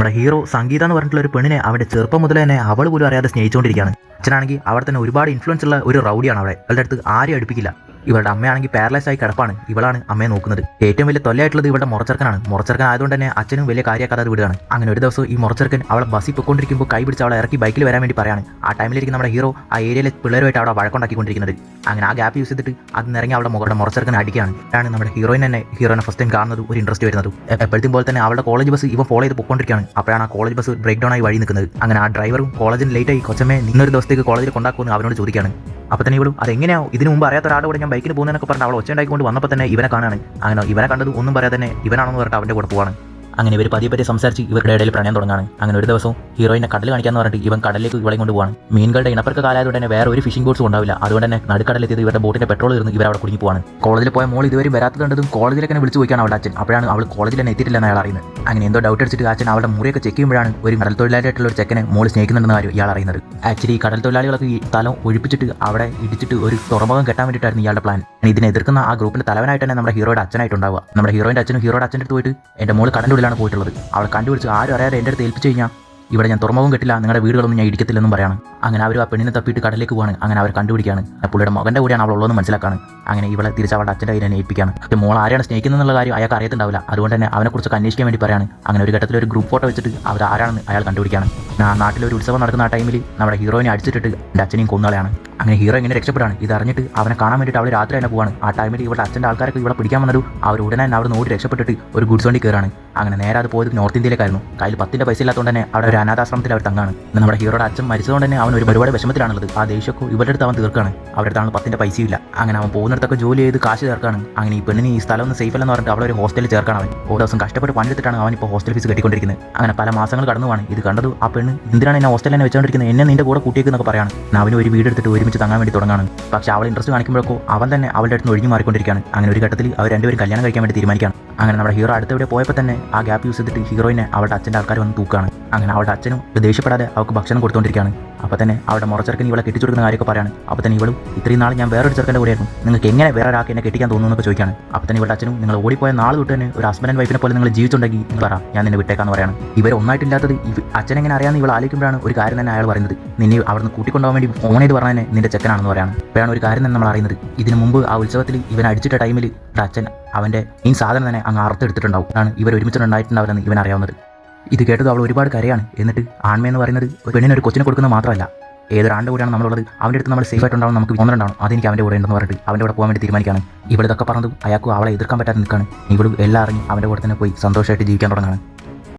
നമ്മുടെ ഹീറോ സംഗീത എന്ന് പറഞ്ഞിട്ടുള്ള ഒരു പെണ്ണിനെ അവൻ്റെ ചെറുപ്പം മുതൽ തന്നെ അവൾ പോലും അറിയാതെ സ്നേഹിച്ചുകൊണ്ടിരിക്കുകയാണ്. അച്ഛനാണെങ്കിൽ അവിടെ തന്നെ ഒരുപാട് ഇൻഫ്ലുവൻസ് ഉള്ള ഒരു റൗഡിയാണ്. അവളുടെ അടുത്ത് ആരും അടുപ്പിക്കില്ല. ഇവളുടെ അമ്മയാണെങ്കിൽ പാരലൈസ് ആയി കിടപ്പാണ്. ഇവളാണ് അമ്മയെ നോക്കുന്നത്. ഏറ്റവും വലിയ തൊല്ലയായിട്ടുള്ളത് ഇവളുടെ മുറച്ചെറുക്കനാണ്. മുറച്ചെറുക്കൻ ആയതുകൊണ്ട് തന്നെ അച്ഛനും വലിയ കാര്യമാക്കാതെ വിടുകയാണ്. അങ്ങനെ ഒരു ദിവസം ഈ മുറച്ചെറുക്കൻ അവളെ ബസ്സിൽ പൊയ്ക്കൊണ്ടിരിക്കുമ്പോൾ കൈ പിടിച്ച് അവളെ ഇറക്കി ബൈക്കിൽ വരാൻ വേണ്ടി പറയാണ്. ആ ടൈമിലിരിക്കും നമ്മുടെ ഹീറോ ആ ഏരിയയിലെ പിള്ളേരുമായിട്ട് അവിടെ വഴക്കുണ്ടാക്കിക്കൊണ്ടിരിക്കുന്നത്. അങ്ങനെ ആ ഗ്യാപ്പ് യൂസ് ചെയ്തിട്ട് അത് നിറങ്ങി അവളുടെ മുറച്ചെറുക്കൻ അടിക്കുകയാണ്. അതാണ് നമ്മുടെ ഹീറോയിനെ ഫസ്റ്റ് ടൈം കാണുന്നത്, ഒരു ഇൻട്രസ്റ്റ് വരുന്നത്. എപ്പോഴത്തേം പോലെ തന്നെ അവളുടെ കോളേജ് ബസ് ഇവൻ ഫോളോ ചെയ്ത് പൊയ്ക്കൊണ്ടിരിക്കുകയാണ്. അപ്പോഴാണ് ആ കോളേജ് ബസ് ബ്രേക്ക് ഡൗൺ ആയി വഴി നിൽക്കുന്നത്. അങ്ങനെ ആ ഡ്രൈവറും കോളേജിന് ലേറ്റ് ആയി കൊച്ചമ്മേ നിന്നൊരു ദിവസത്തേക്ക് കോളേജിൽ കൊണ്ടാക്കുമെന്ന് അവനോട് ചോദിക്കുകയാണ്. അപ്പോൾ തന്നെ ഇവളും അതെങ്ങനെയാവും, ഇതിന് മുമ്പ് അറിയാത്ത ഒരാളുടെ കൂടെ ഞാൻ ബൈക്കിന് പോകുന്നതെന്നൊക്കെ പറഞ്ഞ് അവൾ ഒച്ച ഉണ്ടാക്കിക്കൊണ്ട് വന്നപ്പോൾ തന്നെ ഇവനെ കാണാണ്. അങ്ങനെ ഇവനെ കണ്ടത് ഒന്നും പറയാതെ തന്നെ ഇവനാണെന്ന് പറഞ്ഞിട്ട് അവൻ്റെ കൂടെ പോവാണ്. അങ്ങനെ ഇവർ പതിയെ സംസാരിച്ച് ഇവരുടെ ഇടയിൽ പ്രണയം തുടങ്ങാണ്. അങ്ങനെ ഒരു ദിവസം ഹീറോയിനെ കടൽ കാണിക്കാന്ന് പറഞ്ഞിട്ട് ഇവൻ കടലിലേക്ക് ഇവളെ കൊണ്ട് പോവാണ്. മീനുകളുടെ ഇണപ്പർക്ക് കാലായതുകൊണ്ട് തന്നെ വേറെ ഒരു ഫിഷിംഗ് ബോട്ട്സ് ഉണ്ടാവില്ല. അതുകൊണ്ട് തന്നെ നടുക്കടലെത്തിയത് ഇവരുടെ ബോട്ടിന്റെ പെട്രോൾ ഇരുന്ന് ഇവരവിടെ കുടുങ്ങി പോവാണ്. കോളേജിൽ പോയ മോൾ ഇതുവരെ വരാത്തതുകൊണ്ടും കോളേജിലേക്ക് വിളിച്ചു പോയിക്കാണ് അവളുടെ അച്ഛൻ. അപ്പോഴാണ് അവൾ കോളേജിൽ തന്നെ എത്തിയിട്ടില്ലെന്ന് അയാൾ അറിയുന്നത്. അങ്ങനെ എന്തോ ഡൗട്ട് അടിച്ചിട്ട് അച്ഛൻ അവളുടെ മുറിയൊക്കെ ചെക്ക് ചെയ്യുമ്പോഴാണ് ഒരു കടൽ തൊഴിലാളിയായിട്ടുള്ള ഒരു ചെക്കനെ മോൾ സ്നേഹിക്കുന്നുണ്ടെന്ന് കാര്യം ഇയാൾ അറിയുന്നത്. ആക്ച്വലി ഈ കടൽ തൊഴിലാളികളൊക്കെ ഈ സ്ഥലം ഒഴിപ്പിച്ചിട്ട് അവിടെ ഇടിച്ചിട്ട് ഒരു തുറമുഖം കെട്ടാൻ വേണ്ടിയിട്ടായിരുന്നു ഇയാളുടെ പ്ലാൻ. ഇതിനെ എതിർക്കുന്ന ആ ഗ്രൂപ്പിന്റെ തലവനായിട്ട് തന്നെ നമ്മുടെ ഹീറോയുടെ അച്ഛനായിട്ടുണ്ടാവുക. നമ്മുടെ ഹീറോയിന്റെ അച്ഛനും ഹീറോയുടെ അച്ഛൻ്റെ അടുത്ത് പോയിട്ട് എൻ്റെ മോൾ കടലിൻ്റെ ഉള്ളിലാണ് പോയിട്ടുള്ളത്, അവളെ കണ്ടുപിടിച്ച് ആരും അറിയാതെ എൻ്റെ അടുത്ത് ഏൽപ്പിച്ച് കഴിഞ്ഞാൽ ഇവിടെ ഞാൻ തുറമുഖം കെട്ടില്ല, നിങ്ങളുടെ വീടുകളൊന്നും ഞാൻ ഇടിക്കത്തില്ലെന്നും പറയാണ്. അങ്ങനെ അവർ ആ പെണ്ണിനെ തപ്പിയിട്ട് കടലിലേക്ക് പോവാണ്. അങ്ങനെ അവർ കണ്ടുപിടിക്കുകയാണ്. പുള്ളിയുടെ മകൻ്റെ കൂടെയാണ് അവൾ ഉള്ളതെന്ന് മനസ്സിലാക്കാണ്. അങ്ങനെ ഇവളെ തിരിച്ച് അവളുടെ അച്ഛൻ്റെ കയ്യിൽ ഏൽപ്പിക്കുകയാണ്. പക്ഷേ മോൾ ആരെയാണ് സ്നേഹിക്കുന്നതെന്നുള്ള കാര്യം അയാൾക്ക് അറിയത്തുണ്ടാവില്ല. അതുകൊണ്ട് തന്നെ അവനെക്കുറിച്ചൊക്കെ അന്വേഷിക്കാൻ വേണ്ടി പറയാണ്. അങ്ങനെ ഒരു ഘട്ടത്തിൽ ഒരു ഗ്രൂപ്പ് ഫോട്ടോ വെച്ചിട്ട് അവർ ആരാണെന്ന് അയാൾ കണ്ടുപിടിക്കുകയാണ്. നാട്ടിലൊരു ഉത്സവം നടക്കുന്ന ആ ടൈമിൽ നമ്മുടെ ഹീറോയിനെ അടിച്ചിട്ടിട്ട് എൻ്റെ അച്ഛനെയും കൊന്നളയാണ്. അങ്ങനെ ഹീറോ ഇങ്ങനെ രക്ഷപ്പെടാണ്. ഇത് അറിഞ്ഞിട്ട് അവനെ കാണാൻ വേണ്ടിയിട്ട് അവൾ രാത്രി തന്നെ പോവാണ്. ആ ടൈമിൽ ഇവളുടെ അച്ഛൻ്റെ ആൾക്കാരൊക്കെ ഇവിടെ പിടിക്കാൻ വന്നൊരു അവർ ഉടനെ തന്നെ അവിടെ ഓടി രക്ഷപ്പെട്ടിട്ട് ഒരു ഗുഡ്സ് വണ്ടി കയറാണ്. അങ്ങനെ നേരെ അത് പോയത് നോർത്ത് ഇന്ത്യയിലേക്കായിരുന്നു. കയ്യിൽ 10 പൈസ ഇല്ലാത്തതുകൊണ്ട് തന്നെ അവിടെ ഒരു അനാഥാശ്രമത്തിൽ അവർ തങ്ങാണ്. നമ്മുടെ ഹീറോയുടെ അച്ഛൻ മരിച്ചതുകൊണ്ട് തന്നെ അവൻ ഒരുപാട് വിഷമത്തിലാണുള്ളത്. ആ ദേഷ്യമൊക്കെ ഇവരുടെ അടുത്ത് അവൻ തീർക്കാണ്. അവരുടെ അടുത്താണ് 10 പൈസയില്ല. അങ്ങനെ അവൻ പോകുന്നിടത്തൊക്കെ ജോലി ചെയ്ത് കാശ് ചേർക്കാണ്. അങ്ങനെ ഈ പെണ്ണിന് ഈ സ്ഥലം ഒന്ന് സേഫ് അല്ലെന്ന് പറഞ്ഞിട്ട് അവളെ ഒരു ഹോസ്റ്റലിൽ ചേർക്കാണ്. അവൻ ഓരോ ദിവസം കഷ്ടപ്പെട്ട് പണിയെടുത്തിട്ടാണ് അവൻ ഇപ്പോൾ ഹോസ്റ്റൽ ഫീസ് കെട്ടിക്കൊണ്ടിരിക്കുന്നത്. അങ്ങനെ പല മാസങ്ങൾ കടന്നുവാണ്. ഇത് കണ്ടത് ആ പെണ്ണ് എന്തിനാണ് എന്നെ ഹോസ്റ്റലിൽ തന്നെ വെച്ചുകൊണ്ടിരിക്കുന്നത്, എന്നെ നിന്റെ കൂടെ കൂട്ടിയേക്കെന്നൊക്കെ പറയാണ്. അവന് ഒരു വീട് എടുത്തിട്ട് ഒരുമിച്ച് തങ്ങാൻ വേണ്ടി തുടങ്ങാണ്. പക്ഷേ അവൾ ഇൻട്രസ്റ്റ് കാണിക്കുമ്പോഴൊക്കെ അവൻ തന്നെ അവളുടെ അടുത്ത് ഒഴിഞ്ഞു മാറിക്കൊണ്ടിരിക്കുകയാണ്. അങ്ങനെ ഒരു ഘട്ടത്തിൽ അവർ രണ്ടുപേരും കല്യാണം കഴിക്കാൻ വേണ്ടി തീരുമാനിക്കുകയാണ്. അങ്ങനെ നമ്മുടെ ഹീറോ അടുത്തവിടെ പോയപ്പോൾ തന്നെ ആ ഗ്യാപ്പ് യൂസ് ചെയ്തിട്ട് ഹീറോയിനെ അവളുടെ അച്ഛൻ്റെ ആൾക്കാർ വന്ന് തൂക്കുകയാണ്. അങ്ങനെ അവളുടെ അച്ഛനും ദേഷ്യപ്പെടാതെ അവൾക്ക് ഭക്ഷണം കൊടുത്തുകൊണ്ടിരിക്കുകയാണ്. അപ്പോൾ തന്നെ അവളുടെ മുറച്ചെറുക്കൻ ഇവളെ കെട്ടിച്ചു കൊടുക്കുന്ന കാര്യമൊക്കെ പറയാണ്. അപ്പോൾ തന്നെ ഇവളും ഇത്രയും നാൾ ഞാൻ വേറൊരു ചെറുക്കൻ്റെ കൂടെയായിരുന്നു, നിങ്ങൾക്ക് എങ്ങനെ വേറെ ഒരാൾക്ക് എന്നെ കെട്ടിക്കാൻ തോന്നുന്നു എന്നൊക്കെ ചോദിക്കുകയാണ്. അപ്പോൾ തന്നെ ഇവളുടെ അച്ഛനും നിങ്ങൾ ഓടിപ്പോയ നാൾ തൊട്ട് തന്നെ ഒരു ഹസ്ബൻഡ് ആൻഡ് വൈഫിനെ പോലെ നിങ്ങൾ ജീവിച്ചുണ്ടെങ്കിൽ എന്ന് പറ, ഞാൻ നിന്നെ വിട്ടേക്കാന്ന് പറയാണ്. ഇവർ ഒന്നായിട്ടില്ലാത്തത് അച്ഛനെങ്ങനെ അറിയാമെന്ന് ഇവൾ ആലോചിക്കുമ്പോഴാണ് ഒരു കാര്യം തന്നെ അയാൾ പറയുന്നത്, നിന്നെ അവിടുന്ന് കൂട്ടിക്കൊണ്ടുപോകാൻ വേണ്ടി ഫോണായിട്ട് പറഞ്ഞാൽ നിന്റെ ചെക്കനാണെന്ന് പറയാണ്. അപ്പോഴാണ് ഒരു കാര്യം തന്നെ നമ്മൾ അറിയുന്നത്, ഇതിന് മുമ്പ് ആ ഉത്സവത്തിൽ ഇവൻ അടിച്ചിട്ട ടൈമിൽ അച്ഛൻ അവൻ്റെ ഈ സാധനം തന്നെ അങ്ങ് അറുത്തെടുത്തിട്ടുണ്ടാവും. ആണ് ഇവർ ഒരുമിച്ചിട്ടുണ്ടായിട്ടുണ്ടാവില്ലെന്ന് ഇവൻ അറിയാവുന്നത്. ഇത് കേട്ടത് അവൾ ഒരുപാട് കരയാണ്. എന്നിട്ട് ആൺമയെന്ന് പറയുന്നത് ഒരു പെണ്ണിന് ഒരു കൊച്ചിനെ കൊടുക്കുന്നത് മാത്രമല്ല, ഏതൊരാളുടെ കൂടെയാണ് നമ്മളുള്ളത് അവൻ്റെ അടുത്ത് നമ്മൾ സേഫ് ആയിട്ടുണ്ടാവും, നമുക്ക് തോന്നുന്നുണ്ടാവും അതെനിക്ക് അവൻ്റെ കൂടെ ഉണ്ടെന്ന് പറഞ്ഞിട്ട് അവൻ്റെ കൂടെ പോകാൻ വേണ്ടി തീരുമാനിക്കുകയാണ്. ഇവളിതൊക്കെ പറഞ്ഞതും അയാൾക്കും അവളെ എതിർക്കാൻ പറ്റാതെ നിൽക്കുകയാണ്. ഇവളും എല്ലാം അറിഞ്ഞ് അവൻ്റെ കൂടെ തന്നെ പോയി സന്തോഷമായിട്ട് ജീവിക്കാൻ തുടങ്ങുകയാണ്.